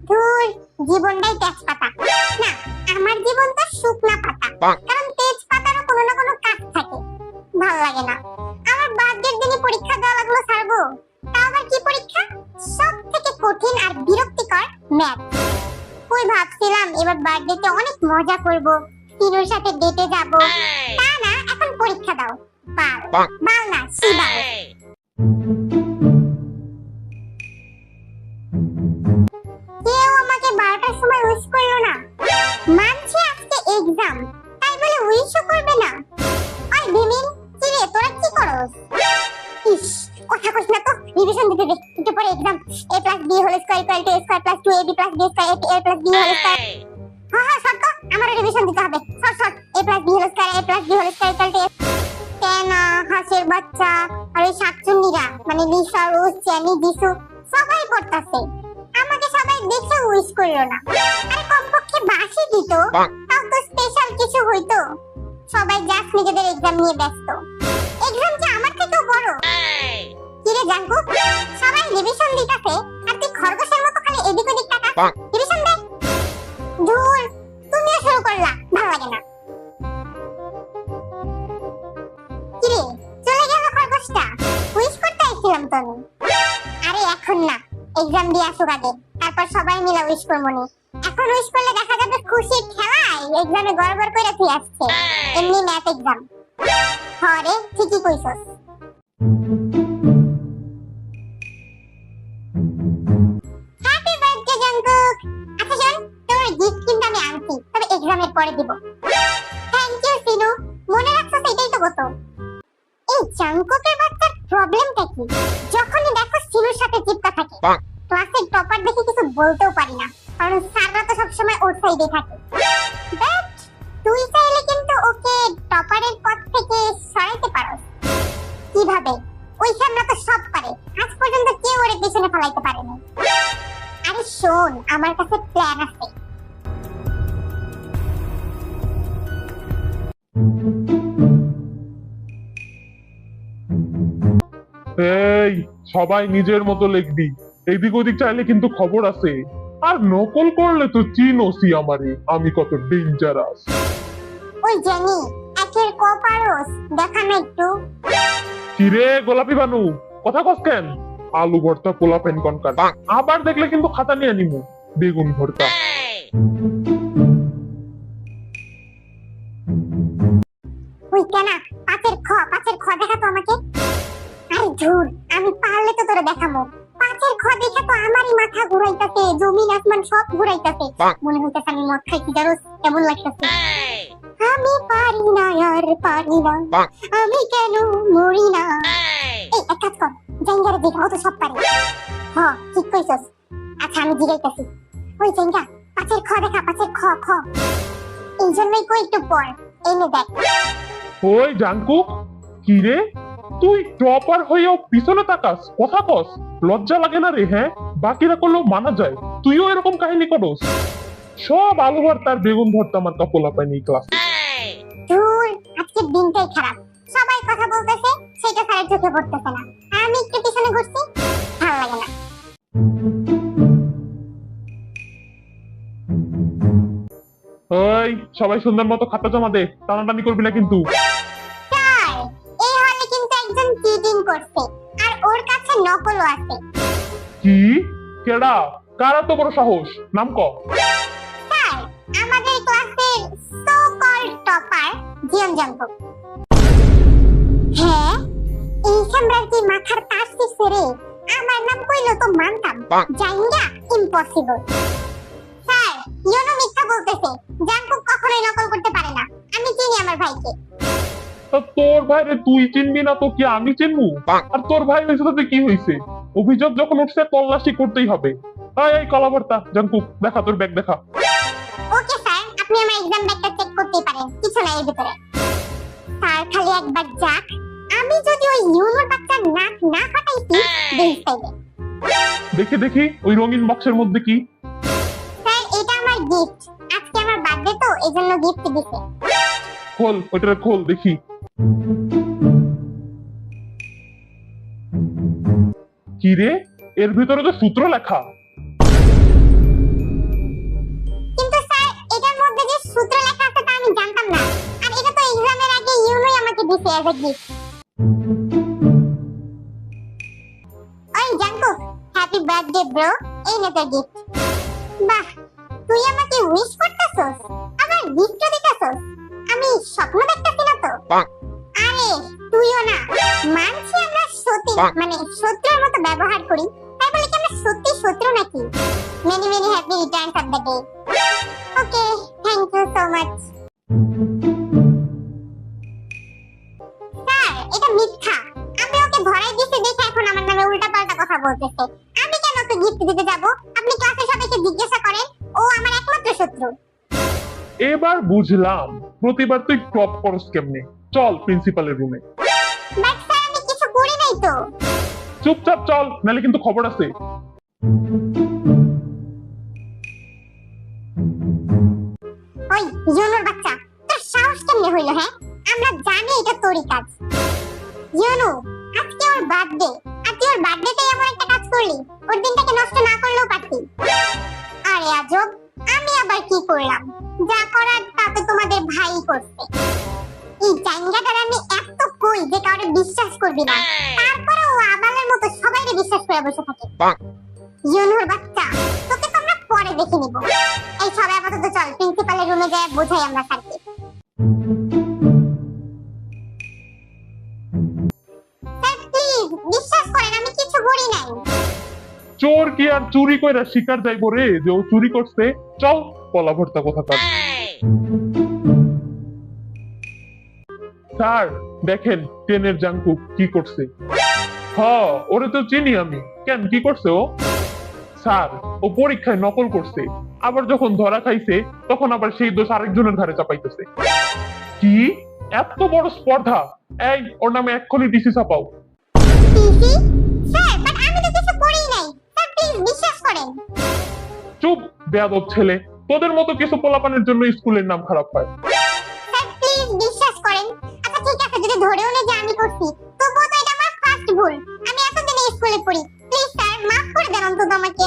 ধুর, জীবনটাই তেজপাতা না। আমার জীবন তো শুকনা পাতা, কারণ তেজপাতারও কোনো না কোনো কাজ থাকে। ভালো লাগে না। আমার বার্থডের দিনে পরীক্ষা দেওয়া লাগলো ছাড়বো। তাও আবার কি পরীক্ষা? সব থেকে কঠিন আর বিরক্তিকর ম্যাথ। কই ভাবছিলাম এবার বার্থডেতে অনেক মজা করব, তিনুর সাথে ডেটে যাব। তা না, এখন পরীক্ষা দাও। বাল বাল না, শিবাল। কেউ আমাকে 12টার সময় উইশ করলো না। মানছি আজকে এক্সাম, তাই বলে উইশও করবে না। ওই ভিমিন, কি রে তোরা কি করস? ইস, কথা কইস না তো, রিভিশন দিতে দে। একটু পরে exam. a + b whole square equal to a square plus 2ab plus b square a + b whole square. হ্যাঁ হ্যাঁ, সর তো, আমার রিভিশন দিতে হবে। সর a + b whole square a + b whole square equal to কেন হাসির বাচ্চা আর ওই শাকচুন্নিরা মানে লিসা, রোজ, চ্যানি, দিশু সবাই পড়তাছে। আমাকে সবাই দেখে উইশ করলো না। আরে কমপক্ষে বাসি দিত, তাও তো স্পেশাল কিছু হইতো। সবাই জাস্ট নিজেদের এক্সাম নিয়ে ব্যস্ত। এক্সাম কি আমার থেকেও বড়? কি রে জাঙ্কু, সবাই রিভিশন দিতেছে আর তুই খরগোশের মতো খালি এদিক ওদিক তাকাস। রিভিশন দে। ধুর, তুমিও শুরু করলা, ভালো লাগে না। কি রে, চলে গেল খরগোশটা? উইশ করতে আইছিলাম তো আমি। আরে এখন না, এক্সাম দিয়ে আসুক আগে, তারপর সবাই মিলে উইশ করবো নি। এখন উইশ করলে দেখা যাবে খুশির ঠেলায় এক্সামে গড়বড় করে তুই আসছে। এমনি ম্যাথ এক্সাম। হরে ঠিকই কইছস। Happy birthday Jungkook. আচ্ছা শোন, তোর গিফট কিন্তু আমি আনছি, তবে এক্সামের পরে দিব। থ্যাংক ইউ সিনু, মনে রাখছস, এটাই তো কত। এই জাঙ্কুকের বাচ্চার প্রবলেমটা কি? যখনই দেখো সিনুর সাথে চিপকা থাকে। ক্লাসের টপার দেখে কিছু বলতেও পারি না, কারণ স্যাররা তো সবসময় ওর সাইডে থাকে। বাট তুই চাইলে কিন্তু ওকে টপারের পথ থেকে সরাইতে পারো। কিভাবে? ওই স্যাররা তো সব পারে, আজ পর্যন্ত কেউ ওর পিছনে ফলাইতে পারেনি। আরে শোন, আমার কাছে প্ল্যান আছে। এই সবাই নিজের মতো লিখবি, এদিক ওদিক চাইলে কিন্তু খবর আছে। আর নকল করলে তো চিনোসি আমারে, আমি কত ডেঞ্জারাস। ওই জানি একের ক পারোস, দেখা না একটু। কিরে গোলাপি বানু, কথা কস কেন? আলু ভর্তা পোলা পেন কনকার, আবার দেখলে কিন্তু খাতা নিয়ে নিমু। বেগুন ভর্তা। ওই কেনা, পাঁচের খ দেখা তো আমাকে। আরে ধুর, আমি পারলে তো তোরে দেখামু। পাঁচের খ দেখে তো আমারই মাথা ঘুরাইতাছে, জমিন আসমান সব ঘুরাইতাছে। মনে হইতাছে আমি মদ খাইছি, জানোস কেমন লাগতাছে। আমি পারি না আর পারি না, আমি কেন মরি না। এই এক কাজ কর, জাঙ্গারে দেখা, ও তো সব পারে। হ্যাঁ ঠিক কইছস। আচ্ছা আমি জিগাইতাছি। ওই জাঙ্গা, পাঁচের খ দেখা, পাঁচের খ খ। এই জন্যই কই একটু পর, এই নে দেখ। ওই জাঙ্কুক, কিরে তুই টপার হয়েও পিছনে তাকাস, কথা কস, লজ্জা লাগে না রে? হ্যাঁ, বাকিরা করলেও মানা যায়, তুইও এরকম কাহিনী করস? সব আলু ভর্তা আর বেগুন ভর্তা আমার পোলা পায়নি ক্লাস। ধুর, আজকের দিনটাই খারাপ। সবাই কথা বলতেছে, সেটা স্যারের চোখে পড়তেছে না। আমি একটু পিছনে ঘুরছি, ভালো লাগে না। ওই সবাই সুন্দর মতো খাতা জমা দে, টানাটানি করবি না কিন্তু। স্যার, এই হলে কিন্তু একজন চিটিং করছে, আর ওর কাছে নকলও আছে। কি? কেডা? কারা তো বড় সাহস? নাম ক। স্যার, আমাদের ক্লাসের সো কল্ড টপার জিয়ন জাঙ্কুক। হ্যাঁ, এই সামরার কি মাথার তার শিখছে রে? আমার নাম কইলো তো মানতাম, জাঙ্গা ইম্পসিবল। স্যার, ইয়োনো মিথ্যা বলতেছে, জাঙ্কুক কখনোই নকল করতে পারে না। আমি চিনি আমার ভাইকে। তা তোর ভাই রে তুই চিনবি না তো কি আমি চিনবো? আর তোর ভাই হয়েছে তাতে কি হয়েছে? অভিযোগ যখন উঠছে তল্লাশি করতেই হবে। এই কলা ভর্তা, জাঙ্কুক দেখা তোর ব্যাগ দেখা। ওকে স্যার, আপনি আমার এক্সাম ব্যাগটা চেক করতেই পারেন, কিছু নাই এর ভিতরে। স্যার খালি একবার যাক, আমি যদি ওই ইউনোর বাচ্চার নাক না ফাটাইছি বেশ পাইবে। দেখি দেখি ওই রঙিন বক্সের মধ্যে কি। স্যার এটা আমার গিফট, আজকে আমার বার্থডে তো এজন্য গিফট দিছে। খোল ওইটা, খোল দেখি। কি রে, এর ভিতরে তো সূত্র লেখা। কিন্তু স্যার এটার মধ্যে যে সূত্র লেখা আছে তা আমি জানতাম না। আর এটা তো এক্সামের আগে ইউনোই আমাকে দিছে এজ এ গিফট। ওই জাঙ্কুক, হ্যাপি বার্থডে ব্রো, এই নে তোর গিফট। বাহ, তুই আমাকে উইশ করতেছস, আবার গিফটও দিতেছস। আমি স্বপ্ন দেখতেছি না তো? আরে তুইও না, মানছি আমরা সত্যি মানে শত্রুর মতো ব্যবহার করি, তাই বলে কি আমরা সত্যি শত্রু নাকি? Many many happy returns of the day. Okay, thank you so much. Sir এটা মিথ্যা, আমি ওকে ধরাই দিয়েছি দেখে এখন আমার নামে উল্টাপাল্টা কথা বলতেছে। আমি কেন ওকে গিফট দিতে যাব? আপনি ক্লাসে সবাইকে জিজ্ঞাসা করেন, ও আমার একমাত্র শত্রু। এবার বুঝলাম প্রতিবার তুই টপ করস কেমনে। চল প্রিন্সিপালের রুমে। বাট স্যার আমি কিছু করি নাই তো। চুপচাপ চল, নালে কিন্তু খবর আছে। ওই ইউনোর বাচ্চা, তোর সাহস কেমনে হইলো? হ্যাঁ, আমরা জানি এটা তোরই কাজ। ইউনো, আজকে ওর বার্থডে, আর তুই ওর বার্থডেতে এমন একটা কাজ করলি, ওর দিনটাকে নষ্ট না করলেও পারতি। আরে আজব, আমি আবার কি করলাম? যা করার তা তো তোমাদের ভাই করছে। এই জাঙ্গাটার আমি এত কই যে কাউকে বিশ্বাস করবি না, তারপরে ও আবালের মতো সবাইকে বিশ্বাস করে বসে থাকে। ইউনোর বাচ্চা, তোকে তো আমরা পরে দেখে নিব। এই সবাই আপাতত চল প্রিন্সিপালের রুমে যায় বোঝাই আমরা স্যারকে। স্যার প্লিজ বিশ্বাস করেন, আমি কিছু করি নাই। চোর কি আর চুরি কইরা শিকার যাইবো রে যে ও চুরি করছে? চল কলা ভর্তা কথা কাজ। স্যার দেখেন টেনের জাঙ্কুক কি করছে। ওরে তো চিনি আমি। কেন, কি করছে ও? স্যার ও পরীক্ষায় নকল করছে, আবার যখন ধরা খাইছে তখন আবার সেই দোষ আরেকজনের ঘাড়ে চাপাইতেছে। কি এত বড় স্পর্ধা! এই ওর নামে এক্ষুনি ডিসি ছাপাও। টিসি? স্যার বাট আমি তো কিছু করি নাই। স্যার প্লিজ বিশ্বাস করেন। চুপ বেয়াদব ছেলে, তোদের মতো কিছু পোলাপানের জন্য স্কুলের নাম খারাপ হয়। স্যার প্লিজ বিশ্বাস করেন। আচ্ছা ঠিক আছে, যদি ধরেও নেই যে আমি করছি, তবুও তো এটা আমার ফার্স্ট ভুল। আমি এতদিন এই স্কুলে পড়ি, প্লিজ স্যার মাফ করে দেন অন্তত আমাকে।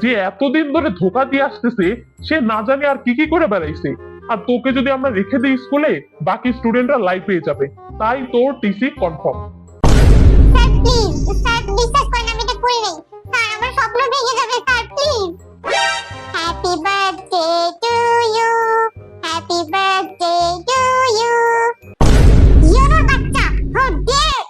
যে এতদিন ধরে ধোকা দিয়ে আসতেছে সে না জানে আর কি কি করে বেড়াইছে। আর তোকে যদি আমরা রেখে দিই স্কুলে, বাকি স্টুডেন্টরা লাইফ পেয়ে যাবে। তাই তোর TC confirm. Sir please, sir বিশ্বাস করেন আমি এটা করি নাই। স্যার আমার স্বপ্ন ভেঙে যাবে sir, please. Happy birthday to you, happy birthday to you. ইউনোর বাচ্চা, how dare!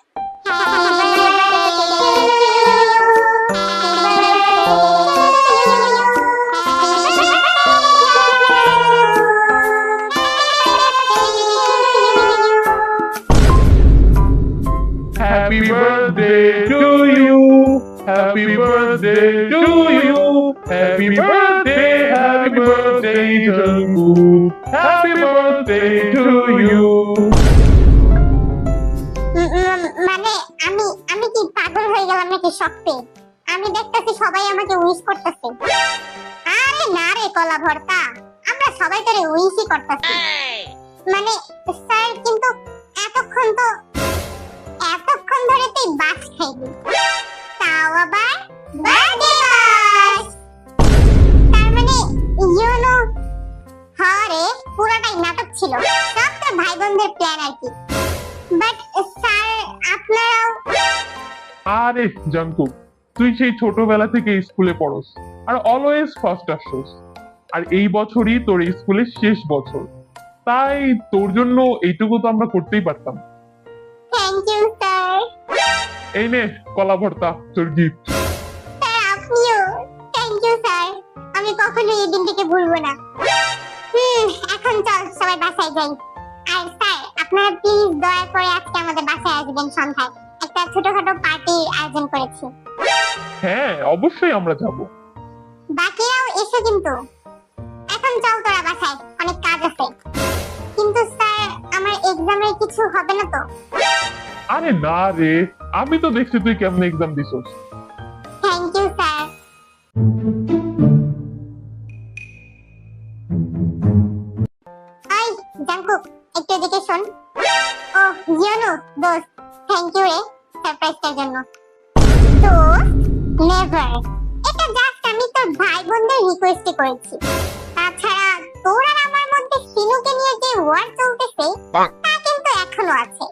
Happy birthday to you. Happy birthday to you. Happy birthday, happy birthday, Jungkook. Happy birthday to you. মানে আমি আমি কি পাগল হয়ে গেলাম নাকি শক পেয়ে? আমি দেখতেছি সবাই আমাকে উইশ করতেছে। আরে না রে কলা ভর্তা, আমরা সবাই তোরে উইশই করতেছি। মানে স্যার কিন্তু এতক্ষণ ধরে তুই বাস খাইবি, তাও আবার বার্থডে বাস। তার মানে ইউনো, হরে পুরোটাই নাটক ছিল, সব তোর ভাই বোনদের প্ল্যান আর কি। বাট স্যার আপনারাও। আরে জাঙ্কুক, তুই সেই ছোটবেলা থেকে স্কুলে পড়স আর অলওয়েজ ফার্স্ট আসছস। আর এই বছরই তোর স্কুলের শেষ বছর, তাই তোর জন্য এইটুকু তো আমরা করতেই পারতাম। Thank you sir. এই নে কলা ভর্তা, তোর গিফট। স্যার আপনিও থ্যাংক ইউ স্যার, আমি কখনো এই দিনটাকে ভুলবো না। এখন চল সবাই বাসায় যাই। আর স্যার আপনারা প্লিজ দয়া করে আজকে আমাদের বাসায় আসবেন সন্ধ্যায়, একটা ছোটখাটো পার্টির আয়োজন করেছি। হ্যাঁ অবশ্যই আমরা যাব। বাকিরাও এসে কিন্তু। এখন চল তোরা বাসায়, অনেক কাজ আছে। কিন্তু স্যার আমার এক্সামের কিছু হবে না তো? আরে না রে, আমি তো দেখছি তুই কেমনে এক্সাম দিছস। Thank you sir. এই জাঙ্কুক, একটু এদিকে শোন। ও ইউনো দোস্ত, থ্যাংক ইউ রে সারপ্রাইজটার জন্য। নেভার। এটা জাস্ট আমি তোর ভাই বোনদের রিকোয়েস্ট করেছি। তাছাড়া তোর আর আমার মধ্যে সিনুকে নিয়ে যে ওয়ার চলতেছে তা কিন্তু এখনো আছে।